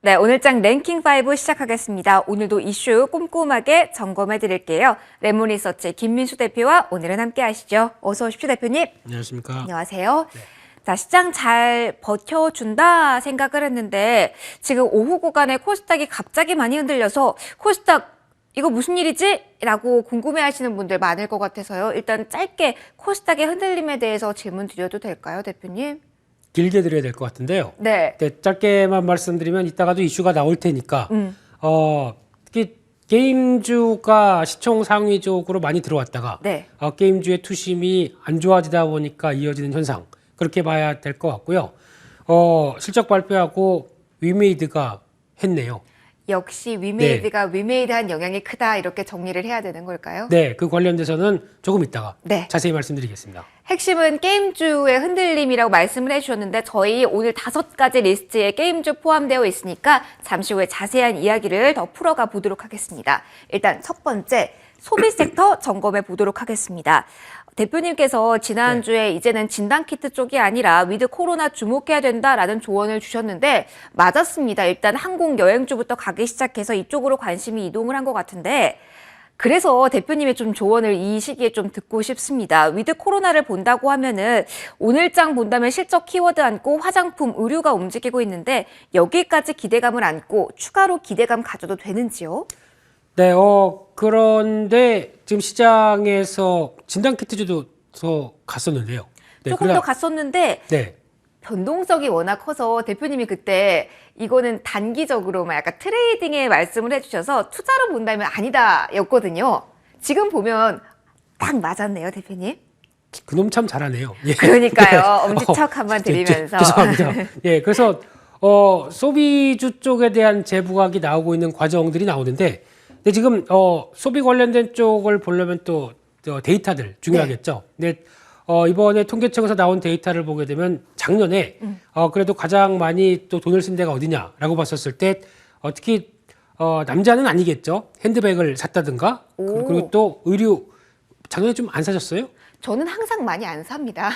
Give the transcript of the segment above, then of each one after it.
네, 오늘장 랭킹5 시작하겠습니다. 오늘도 이슈 꼼꼼하게 점검해 드릴게요. 레몬리서치 김민수 대표와 오늘은 함께 하시죠. 어서 오십시오, 대표님. 안녕하십니까. 안녕하세요. 네. 자, 시장 잘 버텨준다 생각을 했는데 지금 오후 구간에 코스닥이 갑자기 많이 흔들려서 코스닥 이거 무슨 일이지? 라고 궁금해하시는 분들 많을 것 같아서요. 일단 짧게 코스닥의 흔들림에 대해서 질문 드려도 될까요, 대표님? 길게 드려야 될 것 같은데요. 네. 짧게만 말씀드리면 이따가도 이슈가 나올 테니까 특히 게임주가 시총 상위적으로 많이 들어왔다가 네. 게임주의 투심이 안 좋아지다 보니까 이어지는 현상 그렇게 봐야 될 것 같고요. 실적 발표하고 위메이드가 했네요. 역시 위메이드가 위메이드한 영향이 크다 이렇게 정리를 해야 되는 걸까요? 네, 그 관련돼서는 조금 이따가 네. 자세히 말씀드리겠습니다. 핵심은 게임주의 흔들림이라고 말씀을 해주셨는데 저희 오늘 5가지 리스트에 게임주 포함되어 있으니까 잠시 후에 자세한 이야기를 더 풀어가 보도록 하겠습니다. 일단 첫 번째 소비 섹터 점검해 보도록 하겠습니다. 대표님께서 지난주에 이제는 진단키트 쪽이 아니라 위드 코로나 주목해야 된다라는 조언을 주셨는데 맞았습니다. 일단 항공 여행주부터 가기 시작해서 이쪽으로 관심이 이동을 한 것 같은데 그래서 대표님의 좀 조언을 이 시기에 좀 듣고 싶습니다. 위드 코로나를 본다고 하면은 오늘장 본다면 실적 키워드 안고 화장품, 의류가 움직이고 있는데 여기까지 기대감을 안고 추가로 기대감 가져도 되는지요? 네, 그런데 지금 시장에서 진단키트주도 더 갔었는데요. 네, 조금 더 갔었는데 네. 변동성이 워낙 커서 대표님이 그때 이거는 단기적으로만 약간 트레이딩의 말씀을 해주셔서 투자로 본다면 아니다 였거든요. 지금 보면 딱 맞았네요, 대표님. 그놈 참 잘하네요. 예. 그러니까요. 엄지척 한번 드리면서. 죄송합니다. 예, 그래서 소비주 쪽에 대한 재부각이 나오고 있는 과정들이 나오는데 근데 지금 소비 관련된 쪽을 보려면 또 데이터들 중요하겠죠. 네. 근데 이번에 통계청에서 나온 데이터를 보게 되면 작년에 그래도 가장 많이 또 돈을 쓴 데가 어디냐라고 봤었을 때 특히 남자는 아니겠죠. 핸드백을 샀다든가 그리고 또 의류 작년에 좀 안 사셨어요? 저는 항상 많이 안 삽니다.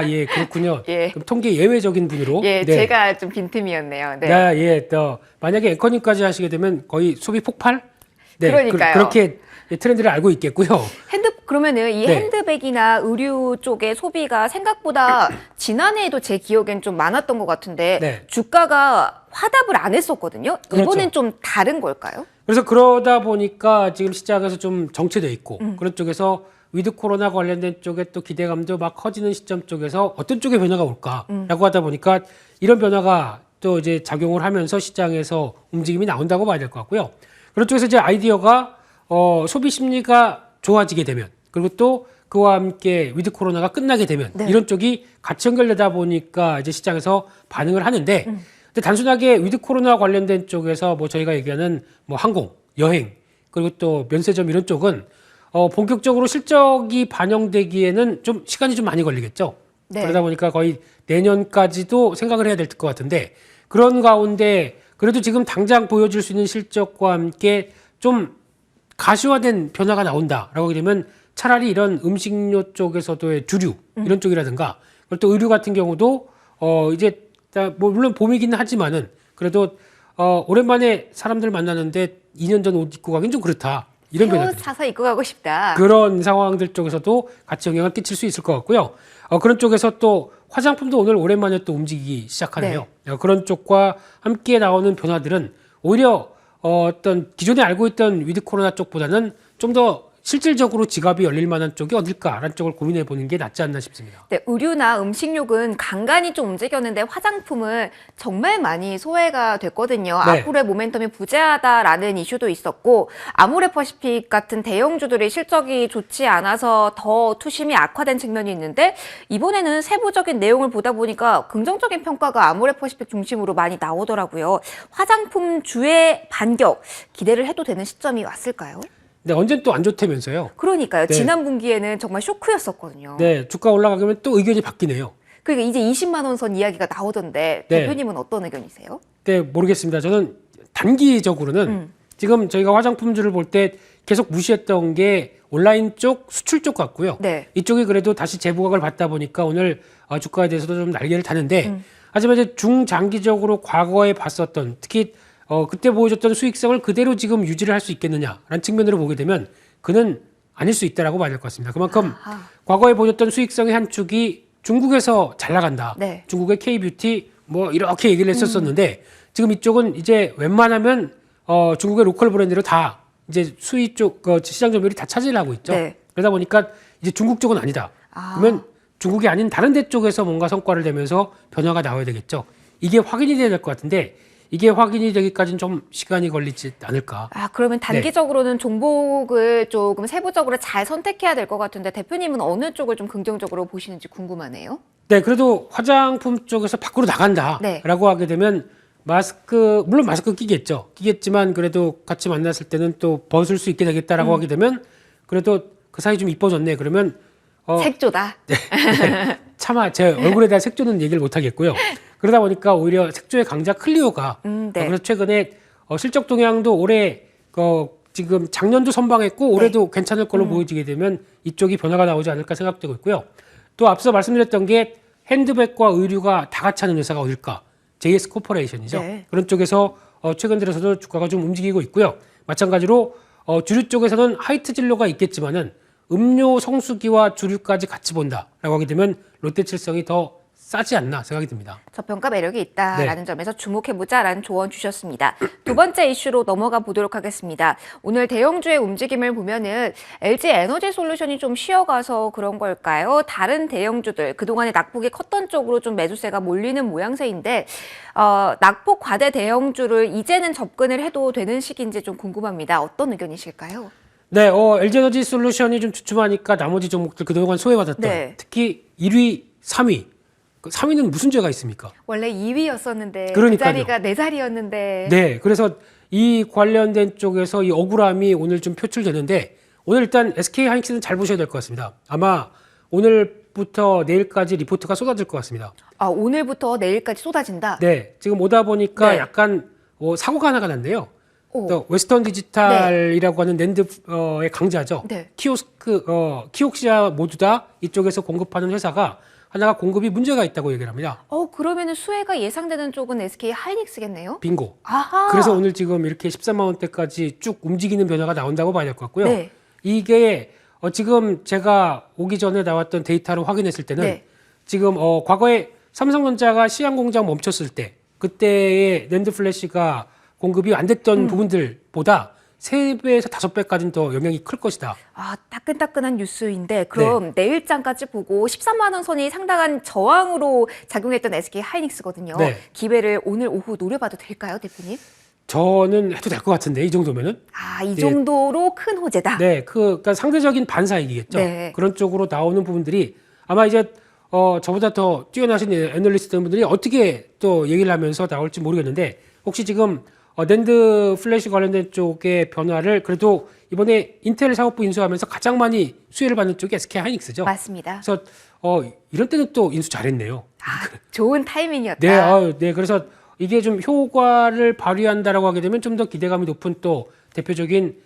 예, 그렇군요. 예. 그럼 통계 예외적인 분으로. 예, 네. 제가 좀 빈틈이었네요. 네. 예, 또 만약에 에코님까지 하시게 되면 거의 소비 폭발? 네, 그러니까요. 그렇게 트렌드를 알고 있겠고요. 그러면은 이 네. 핸드백이나 의류 쪽의 소비가 생각보다 지난해에도 제 기억엔 좀 많았던 것 같은데 네. 주가가 화답을 안 했었거든요. 그렇죠. 이번엔 좀 다른 걸까요? 그래서 그러다 보니까 지금 시장에서 좀 정체돼 있고 그런 쪽에서 위드 코로나 관련된 쪽에 또 기대감도 막 커지는 시점 쪽에서 어떤 쪽의 변화가 올까라고 하다 보니까 이런 변화가 또 이제 작용을 하면서 시장에서 움직임이 나온다고 봐야 될 것 같고요. 그런 쪽에서 이제 아이디어가 소비 심리가 좋아지게 되면 그리고 또 그와 함께 위드 코로나가 끝나게 되면 네. 이런 쪽이 같이 연결되다 보니까 이제 시장에서 반응을 하는데 근데 단순하게 위드 코로나 관련된 쪽에서 뭐 저희가 얘기하는 뭐 항공, 여행 그리고 또 면세점 이런 쪽은 본격적으로 실적이 반영되기에는 좀 시간이 좀 많이 걸리겠죠. 네. 그러다 보니까 거의 내년까지도 생각을 해야 될 것 같은데 그런 가운데 그래도 지금 당장 보여줄 수 있는 실적과 함께 좀 가시화된 변화가 나온다라고 하게 되면 차라리 이런 음식료 쪽에서도의 주류 이런 쪽이라든가 그리고 또 의류 같은 경우도 이제 뭐 물론 봄이기는 하지만은 그래도 오랜만에 사람들 만나는데 2년 전 옷 입고 가긴 좀 그렇다. 이런 새옷 변화들. 사서 입고 가고 싶다. 그런 상황들 쪽에서도 같이 영향을 끼칠 수 있을 것 같고요. 그런 쪽에서 또 화장품도 오늘 오랜만에 또 움직이기 시작하네요. 그런 쪽과 함께 나오는 변화들은 오히려 어떤 기존에 알고 있던 위드 코로나 쪽보다는 좀 더 실질적으로 지갑이 열릴 만한 쪽이 어딜까라는 쪽을 고민해 보는 게 낫지 않나 싶습니다. 네, 의류나 음식료는 간간히 좀 움직였는데 화장품은 정말 많이 소외가 됐거든요. 네. 앞으로의 모멘텀이 부재하다라는 이슈도 있었고 아모레퍼시픽 같은 대형주들의 실적이 좋지 않아서 더 투심이 악화된 측면이 있는데 이번에는 세부적인 내용을 보다 보니까 긍정적인 평가가 아모레퍼시픽 중심으로 많이 나오더라고요. 화장품 주의 반격 기대를 해도 되는 시점이 왔을까요? 네, 언젠 또 안 좋다면서요. 그러니까요. 네. 지난 분기에는 정말 쇼크였었거든요. 네, 주가 올라가면 또 의견이 바뀌네요. 그러니까 이제 20만 원 선 이야기가 나오던데 네. 대표님은 어떤 의견이세요? 네, 모르겠습니다. 저는 단기적으로는 지금 저희가 화장품주를 볼 때 계속 무시했던 게 온라인 쪽, 수출 쪽 같고요. 네. 이쪽이 그래도 다시 재부각을 받다 보니까 오늘 주가에 대해서도 좀 날개를 타는데 하지만 이제 중장기적으로 과거에 봤었던 특히 그때 보여줬던 수익성을 그대로 지금 유지를 할 수 있겠느냐라는 측면으로 보게 되면 그는 아닐 수 있다라고 봐야 될 것 같습니다. 그만큼 과거에 보여줬던 수익성의 한 축이 중국에서 잘 나간다. 네. 중국의 K뷰티 뭐 이렇게 얘기를 했었었는데 지금 이쪽은 이제 웬만하면 중국의 로컬 브랜드로 다 이제 수위 쪽 시장 점유율이 다 차지를 하고 있죠. 네. 그러다 보니까 이제 중국 쪽은 아니다. 그러면 중국이 아닌 다른 데 쪽에서 뭔가 성과를 내면서 변화가 나와야 되겠죠. 이게 확인이 돼야 될 것 같은데 이게 확인이 되기까지는 좀 시간이 걸리지 않을까. 그러면 단기적으로는 종목을 조금 세부적으로 잘 선택해야 될 것 같은데 대표님은 어느 쪽을 좀 긍정적으로 보시는지 궁금하네요. 네, 그래도 화장품 쪽에서 밖으로 나간다라고 네. 하게 되면 물론 마스크 끼겠죠. 끼겠지만 그래도 같이 만났을 때는 또 벗을 수 있게 되겠다라고 하게 되면 그래도 그 사이 좀 이뻐졌네. 그러면 색조다. 차마 제 얼굴에다 색조는 얘기를 못 하겠고요. 그러다 보니까 오히려 색조의 강자 클리오가 네. 그래서 최근에 실적 동향도 올해 지금 작년도 선방했고 올해도 괜찮을 걸로 보여지게 되면 이쪽이 변화가 나오지 않을까 생각되고 있고요. 또 앞서 말씀드렸던 게 핸드백과 의류가 다 같이 하는 회사가 어딜까? JS 코퍼레이션이죠. 네. 그런 쪽에서 최근 들어서도 주가가 좀 움직이고 있고요. 마찬가지로 주류 쪽에서는 하이트 진로가 있겠지만은 음료 성수기와 주류까지 같이 본다라고 하게 되면 롯데칠성이 더 싸지 않나 생각이 듭니다. 저평가 매력이 있다라는 점에서 주목해보자라는 조언 주셨습니다. 두 번째 이슈로 넘어가 보도록 하겠습니다. 오늘 대형주의 움직임을 보면은 LG 에너지 솔루션이 좀 쉬어가서 그런 걸까요? 다른 대형주들 그동안에 낙폭이 컸던 쪽으로 좀 매수세가 몰리는 모양새인데 낙폭 과대 대형주를 이제는 접근을 해도 되는 시기인지 좀 궁금합니다. 어떤 의견이실까요? 네, LG 에너지 솔루션이 좀 주춤하니까 나머지 종목들 그동안 소외받았던 네. 특히 1위, 3위. 3위는 무슨 죄가 있습니까? 원래 2위였었는데 그 그러니까요. 자리가 내 자리였는데 네, 그래서 이 관련된 쪽에서 이 억울함이 오늘 좀 표출되는데 오늘 일단 SK 하이닉스는 잘 보셔야 될 것 같습니다. 아마 오늘부터 내일까지 리포트가 쏟아질 것 같습니다. 오늘부터 내일까지 쏟아진다? 네, 지금 오다 보니까 네. 약간 사고가 하나가 났네요. 오. 또 웨스턴 디지털이라고 하는 낸드의 강자죠. 네. 키옥시아 모두 다 이쪽에서 공급하는 회사가 하나가 공급이 문제가 있다고 얘기를 합니다. 그러면은 수혜가 예상되는 쪽은 SK 하이닉스겠네요? 빙고. 아하. 그래서 오늘 지금 이렇게 13만 원대까지 쭉 움직이는 변화가 나온다고 봐야 될 것 같고요. 네. 이게 지금 제가 오기 전에 나왔던 데이터를 확인했을 때는 네. 지금 과거에 삼성전자가 시안 공장 멈췄을 때 그때의 낸드 플래시가 공급이 안 됐던 부분들보다 3배에서 5배까지는 더 영향이 클 것이다. 따끈따끈한 뉴스인데 그럼 내일장까지 보고 13만 원 선이 상당한 저항으로 작용했던 SK 하이닉스거든요. 네. 기회를 오늘 오후 노려봐도 될까요, 대표님? 저는 해도 될 것 같은데 이 정도면은. 이 정도로 큰 호재다. 네, 그러니까 상대적인 반사이익이겠죠. 네. 그런 쪽으로 나오는 부분들이 아마 이제 저보다 더 뛰어나신 애널리스트 분들이 어떻게 또 얘기를 하면서 나올지 모르겠는데 혹시 지금 낸드 플래시 관련된 쪽의 변화를 그래도 이번에 인텔 사업부 인수하면서 가장 많이 수혜를 받는 쪽이 SK 하이닉스죠. 맞습니다. 그래서 이런 때는 또 인수 잘했네요. 좋은 타이밍이었다. 네, 네, 그래서 이게 좀 효과를 발휘한다라고 하게 되면 좀 더 기대감이 높은 또 대표적인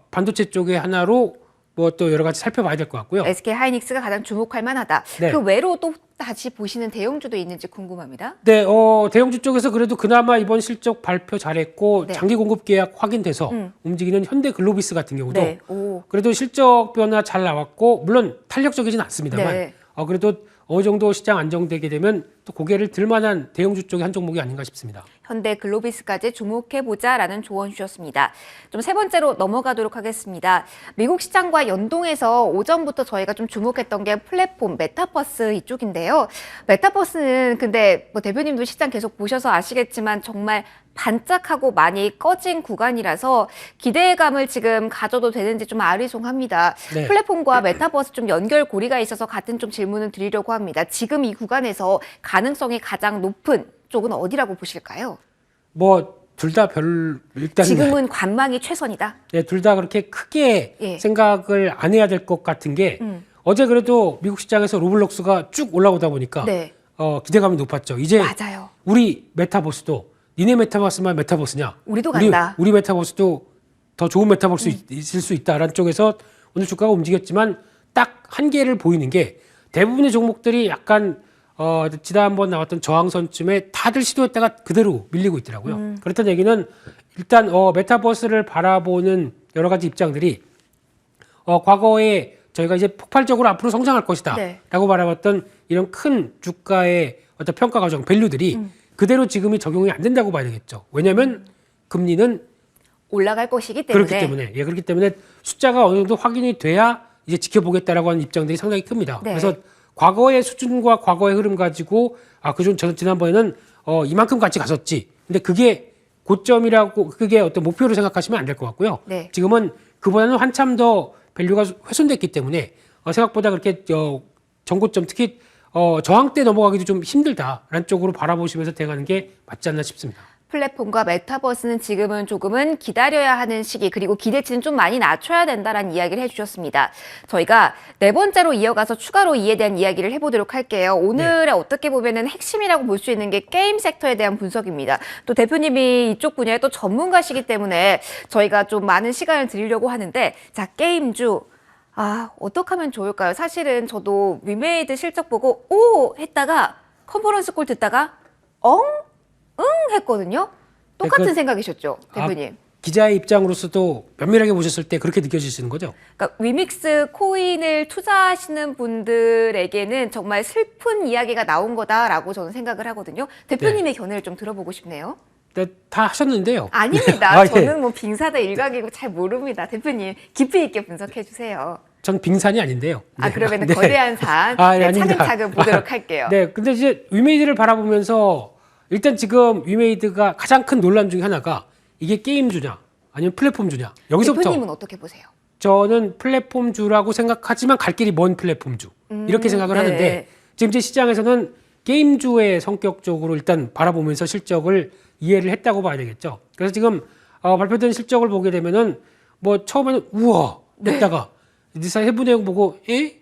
반도체 쪽의 하나로 뭐 또 여러 가지 살펴봐야 될 것 같고요. SK 하이닉스가 가장 주목할 만하다. 네. 그 외로 또 다시 보시는 대형주도 있는지 궁금합니다. 네, 대형주 쪽에서 그래도 그나마 이번 실적 발표 잘했고 네. 장기 공급 계약 확인돼서 움직이는 현대 글로비스 같은 경우도 네. 오. 그래도 실적 변화 잘 나왔고 물론 탄력적이진 않습니다만 네. 그래도 어느 정도 시장 안정되게 되면 또 고개를 들만한 대형주 쪽의 한 종목이 아닌가 싶습니다. 현대 글로비스까지 주목해보자라는 조언 주셨습니다. 좀 세 번째로 넘어가도록 하겠습니다. 미국 시장과 연동해서 오전부터 저희가 좀 주목했던 게 플랫폼 메타버스 이쪽인데요. 메타버스는 근데 뭐 대표님도 시장 계속 보셔서 아시겠지만 정말 반짝하고 많이 꺼진 구간이라서 기대감을 지금 가져도 되는지 좀 아리송합니다. 네. 플랫폼과 메타버스 좀 연결고리가 있어서 같은 좀 질문을 드리려고 합니다. 지금 이 구간에서 가능성이 가장 높은 쪽은 어디라고 보실까요? 뭐 둘 다 일단 지금은 관망이 최선이다. 네, 둘 다 그렇게 크게 예. 생각을 안 해야 될 것 같은 게 어제 그래도 미국 시장에서 로블록스가 쭉 올라오다 보니까 네. 기대감이 높았죠. 이제 맞아요. 우리 메타버스도 니네 메타버스만 메타버스냐? 우리도 간다. 우리 메타버스도 더 좋은 메타버스 있을 수 있다라는 쪽에서 오늘 주가가 움직였지만 딱 한계를 보이는 게 대부분의 종목들이 약간 지난번 나왔던 저항선쯤에 다들 시도했다가 그대로 밀리고 있더라고요. 그렇다는 얘기는 일단 메타버스를 바라보는 여러 가지 입장들이 과거에 저희가 이제 폭발적으로 앞으로 성장할 것이다 네. 라고 바라봤던 이런 큰 주가의 어떤 평가 과정, 밸류들이 그대로 지금이 적용이 안 된다고 봐야 되겠죠. 왜냐하면 금리는 올라갈 것이기 때문에. 그렇기 때문에 그렇기 때문에 숫자가 어느 정도 확인이 돼야 이제 지켜보겠다라고 하는 입장들이 상당히 큽니다. 네. 그래서 과거의 수준과 과거의 흐름 가지고 저는 지난번에는 이만큼 같이 갔었지. 근데 그게 고점이라고 그게 어떤 목표로 생각하시면 안 될 것 같고요. 네. 지금은 그보다는 한참 더 밸류가 훼손됐기 때문에 생각보다 그렇게 전고점 특히 저항대 넘어가기도 좀 힘들다라는 쪽으로 바라보시면서 대응하는 게 맞지 않나 싶습니다. 플랫폼과 메타버스는 지금은 조금은 기다려야 하는 시기, 그리고 기대치는 좀 많이 낮춰야 된다라는 이야기를 해주셨습니다. 저희가 네 번째로 이어가서 추가로 이에 대한 이야기를 해보도록 할게요. 오늘의 어떻게 보면은 핵심이라고 볼 수 있는 게 게임 섹터에 대한 분석입니다. 또 대표님이 이쪽 분야의 또 전문가시기 때문에 저희가 좀 많은 시간을 드리려고 하는데, 자, 게임주. 어떻게 하면 좋을까요? 사실은 저도 위메이드 실적 보고 오! 했다가 컨퍼런스 콜 듣다가 했거든요. 똑같은 생각이셨죠, 대표님? 기자의 입장으로서도 면밀하게 보셨을 때 그렇게 느껴지시는 거죠? 그러니까 위믹스 코인을 투자하시는 분들에게는 정말 슬픈 이야기가 나온 거다라고 저는 생각을 하거든요. 대표님의 견해를 좀 들어보고 싶네요. 네, 다 하셨는데요. 아닙니다. 예. 저는 뭐 빙사다 일각이고 잘 모릅니다. 대표님 깊이 있게 분석해 주세요. 전 빙산이 아닌데요. 그러면 네. 거대한 산 아닙니다. 차근차근 보도록 할게요. 네, 근데 이제 위메이드를 바라보면서 일단 지금 위메이드가 가장 큰 논란 중에 하나가 이게 게임주냐 아니면 플랫폼주냐. 여기서부터 대표님은 어떻게 보세요? 저는 플랫폼주라고 생각하지만 갈 길이 먼 플랫폼주 이렇게 생각을 네. 하는데 지금 제 시장에서는 게임주의 성격적으로 일단 바라보면서 실적을 이해를 했다고 봐야 되겠죠. 그래서 지금 발표된 실적을 보게 되면은 뭐 처음에는 우와 했다가 이제 해부 내용 보고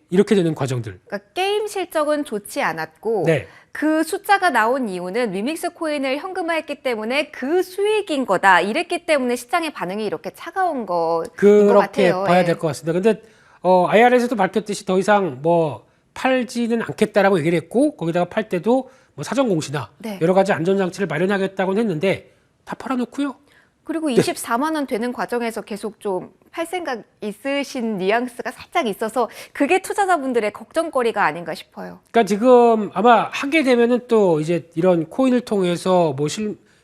이렇게 되는 과정들. 그러니까 게임 실적은 좋지 않았고 네. 그 숫자가 나온 이유는 위믹스 코인을 현금화했기 때문에 그 수익인 거다. 이랬기 때문에 시장의 반응이 이렇게 차가운 거인 것 그렇게 같아요. 봐야 예. 될 것 같습니다. 근데 IR에서도 밝혔듯이 더 이상 뭐 팔지는 않겠다라고 얘기를 했고 거기다가 팔 때도 뭐 사전 공시나 네. 여러 가지 안전 장치를 마련하겠다고는 했는데 다 팔아놓고요. 그리고 24만 원 되는 과정에서 계속 좀 팔 생각 있으신 뉘앙스가 살짝 있어서 그게 투자자분들의 걱정거리가 아닌가 싶어요. 그러니까 지금 아마 하게 되면은 또 이제 이런 코인을 통해서 뭐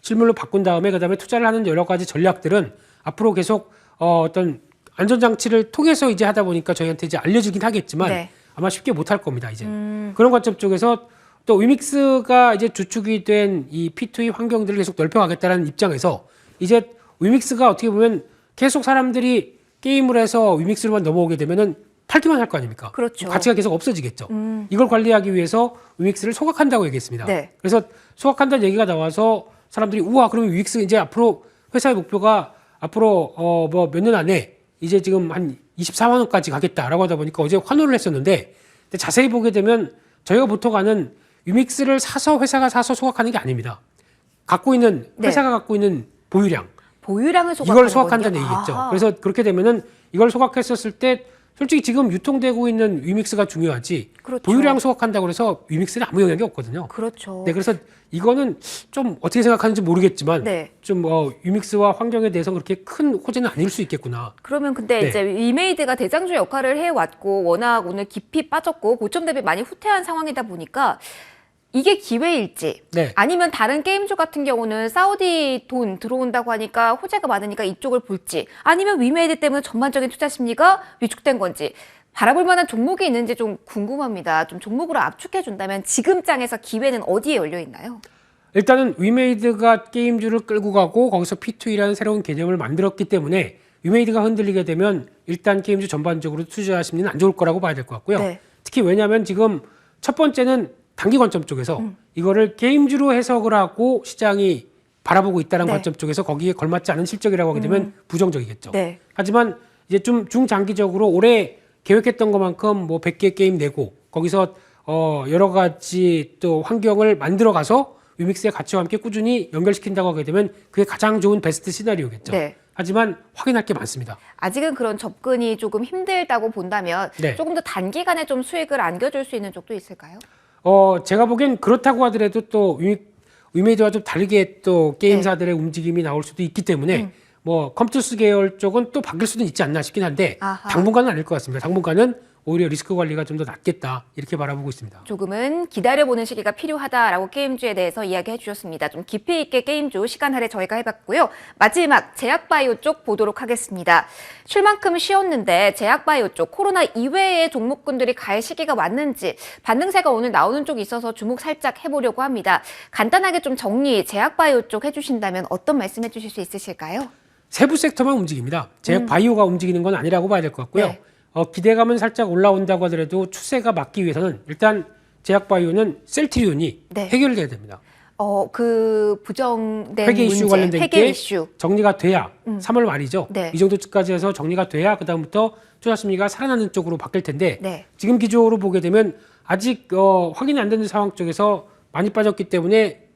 실물로 바꾼 다음에 그다음에 투자를 하는 여러 가지 전략들은 앞으로 계속 어떤 안전 장치를 통해서 이제 하다 보니까 저희한테 이제 알려주긴 하겠지만 네. 아마 쉽게 못할 겁니다. 이제 그런 관점 쪽에서 또 위믹스가 이제 주축이 된 이 P2E 환경들을 계속 넓혀가겠다는 입장에서 이제 위믹스가 어떻게 보면 계속 사람들이 게임을 해서 위믹스로만 넘어오게 되면은 팔기만 할 거 아닙니까? 그렇죠. 가치가 계속 없어지겠죠. 이걸 관리하기 위해서 위믹스를 소각한다고 얘기했습니다. 네. 그래서 소각한다는 얘기가 나와서 사람들이 우와 그러면 위믹스 이제 앞으로 회사의 목표가 앞으로 뭐 몇 년 안에 이제 지금 한 24만 원까지 가겠다라고 하다 보니까 어제 환호를 했었는데 근데 자세히 보게 되면 저희가 보통 아는 위믹스를 사서 회사가 사서 소각하는 게 아닙니다. 갖고 있는 회사가 갖고 있는 보유량 보유량을 이걸 소각한다는 얘기겠죠. 그래서 그렇게 되면은 이걸 소각했었을 때 솔직히 지금 유통되고 있는 위믹스가 중요하지 그렇죠. 보유량 소각한다고 해서 위믹스는 아무 영향이 없거든요. 그렇죠. 네, 그래서 이거는 좀 어떻게 생각하는지 모르겠지만 네. 좀 위믹스와 환경에 대해서 그렇게 큰 호재는 아닐 수 있겠구나. 그러면 근데 네. 이제 위메이드가 대장주 역할을 해왔고 워낙 오늘 깊이 빠졌고 고점 대비 많이 후퇴한 상황이다 보니까 이게 기회일지 네. 아니면 다른 게임주 같은 경우는 사우디 돈 들어온다고 하니까 호재가 많으니까 이쪽을 볼지 아니면 위메이드 때문에 전반적인 투자 심리가 위축된 건지 바라볼 만한 종목이 있는지 좀 궁금합니다. 좀 종목으로 압축해 준다면 지금 장에서 기회는 어디에 열려 있나요? 일단은 위메이드가 게임주를 끌고 가고 거기서 P2E라는 새로운 개념을 만들었기 때문에 위메이드가 흔들리게 되면 일단 게임주 전반적으로 투자 심리는 안 좋을 거라고 봐야 될 것 같고요. 네. 특히 왜냐하면 지금 첫 번째는 단기 관점 쪽에서 이거를 게임주로 해석을 하고 시장이 바라보고 있다는 네. 관점 쪽에서 거기에 걸맞지 않은 실적이라고 하게 되면 부정적이겠죠. 네. 하지만 이제 좀 중장기적으로 올해 계획했던 것만큼 뭐 100개 게임 내고 거기서 여러 가지 또 환경을 만들어 가서 위믹스의 가치와 함께 꾸준히 연결시킨다고 하게 되면 그게 가장 좋은 베스트 시나리오겠죠. 네. 하지만 확인할 게 많습니다. 아직은 그런 접근이 조금 힘들다고 본다면 네. 조금 더 단기간에 좀 수익을 안겨줄 수 있는 쪽도 있을까요? 제가 보기엔 그렇다고 하더라도 또 위메이드와 좀 다르게 또 게임사들의 움직임이 나올 수도 있기 때문에 뭐 컴투스 계열 쪽은 또 바뀔 수도 있지 않나 싶긴 한데 아하. 당분간은 아닐 것 같습니다. 당분간은 오히려 리스크 관리가 좀 더 낫겠다 이렇게 바라보고 있습니다. 조금은 기다려보는 시기가 필요하다라고 게임주에 대해서 이야기해 주셨습니다. 좀 깊이 있게 게임주 시간 할애 저희가 해봤고요. 마지막 제약바이오 쪽 보도록 하겠습니다. 쉴 만큼 쉬었는데 제약바이오 쪽 코로나 이외의 종목군들이 갈 시기가 왔는지 반등세가 오늘 나오는 쪽이 있어서 주목 살짝 해보려고 합니다. 간단하게 좀 정리 제약바이오 쪽 해주신다면 어떤 말씀 해주실 수 있으실까요? 세부 섹터만 움직입니다. 제약바이오가 움직이는 건 아니라고 봐야 될 것 같고요. 네. 기대감은 살짝 올라온다고 하더라도 추세가 맞기 위해서는 일단 제약바이오는 셀트리온이 네. 해결돼야 됩니다. 그 부정된 회계 이슈 문제, 관련된 회계 게 이슈. 정리가 돼야 3월 말이죠. 네. 이 정도까지 해서 정리가 돼야 그다음부터 투자 심리가 살아나는 쪽으로 바뀔 텐데 네. 지금 기조로 보게 되면 아직 확인이 안 되는 상황 쪽에서 많이 빠졌기 때문에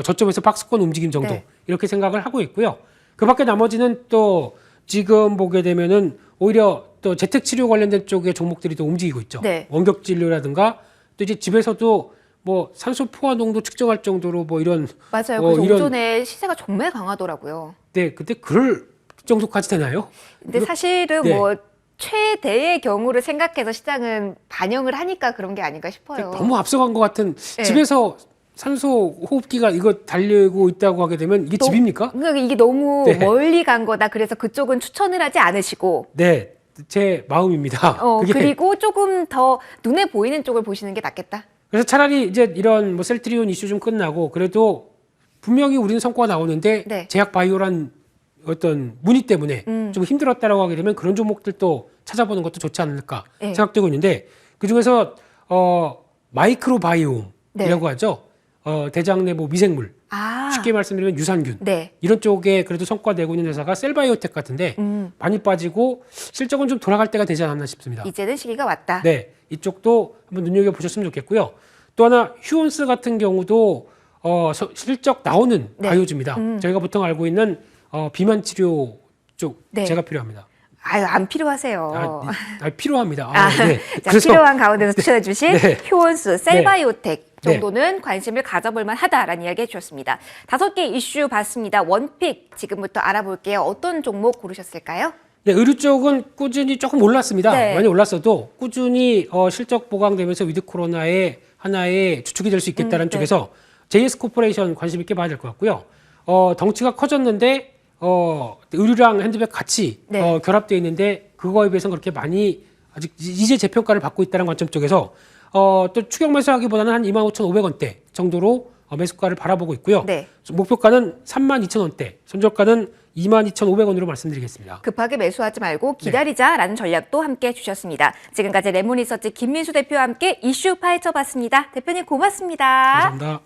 저점에서 박스권 움직임 정도 네. 이렇게 생각을 하고 있고요. 그 밖에 나머지는 또 지금 보게 되면은 오히려 또 재택치료 관련된 쪽의 종목들이 또 움직이고 있죠. 네. 원격진료라든가 또 이제 집에서도 뭐 산소 포화 농도 측정할 정도로 뭐 이런 맞아요. 그래서 이런 오전에 시세가 정말 강하더라고요. 네, 그때 그럴 정도까지 되나요? 근데 사실은 네. 뭐 최대의 경우를 생각해서 시장은 반영을 하니까 그런 게 아닌가 싶어요. 너무 앞서간 것 같은 네. 집에서 산소 호흡기가 이거 달리고 있다고 하게 되면 이게 집입니까? 그러니까 이게 너무 네. 멀리 간 거다. 그래서 그쪽은 추천을 하지 않으시고 네, 제 마음입니다. 그게 그리고 조금 더 눈에 보이는 쪽을 보시는 게 낫겠다. 그래서 차라리 이제 이런 뭐 셀트리온 이슈 좀 끝나고 그래도 분명히 우리는 성과가 나오는데 네. 제약 바이오란 어떤 문의 때문에 좀 힘들었다라고 하게 되면 그런 종목들도 찾아보는 것도 좋지 않을까 네. 생각되고 있는데 그 중에서 마이크로 바이옴이라고 네. 하죠. 대장 내부 미생물 쉽게 말씀드리면 유산균 네. 이런 쪽에 그래도 성과 내고 있는 회사가 셀바이오텍 같은데 많이 빠지고 실적은 좀 돌아갈 때가 되지 않았나 싶습니다. 이제는 시기가 왔다. 네, 이쪽도 한번 눈여겨 보셨으면 좋겠고요. 또 하나 휴온스 같은 경우도 실적 나오는 네. 바이오주입니다. 저희가 보통 알고 있는 비만 치료 쪽 네. 제가 필요합니다. 아유, 안 필요하세요. 필요합니다. 네. 자, 그래서 필요한 가운데서 추천해 주신 네. 휴온수, 셀바이오텍 네. 정도는 관심을 가져볼 만하다라는 이야기 해주셨습니다. 5개 이슈 봤습니다. 원픽 지금부터 알아볼게요. 어떤 종목 고르셨을까요? 네, 의류 쪽은 꾸준히 조금 올랐습니다. 네. 많이 올랐어도 꾸준히 실적 보강되면서 위드 코로나의 하나의 주축이 될 수 있겠다는 네. 쪽에서 JS 코퍼레이션 관심 있게 봐야 될 것 같고요. 덩치가 커졌는데 의류랑 핸드백 같이 네. 결합되어 있는데 그거에 비해서는 그렇게 많이 아직 이제 재평가를 받고 있다는 관점 쪽에서 또 추격 매수하기보다는 한 25,500원대 정도로 매수가를 바라보고 있고요. 네. 목표가는 32,000원대, 손절가는 22,500원으로 말씀드리겠습니다. 급하게 매수하지 말고 기다리자라는 전략도 함께 해주셨습니다. 지금까지 레몬리서치 김민수 대표와 함께 이슈 파헤쳐봤습니다. 대표님 고맙습니다. 감사합니다.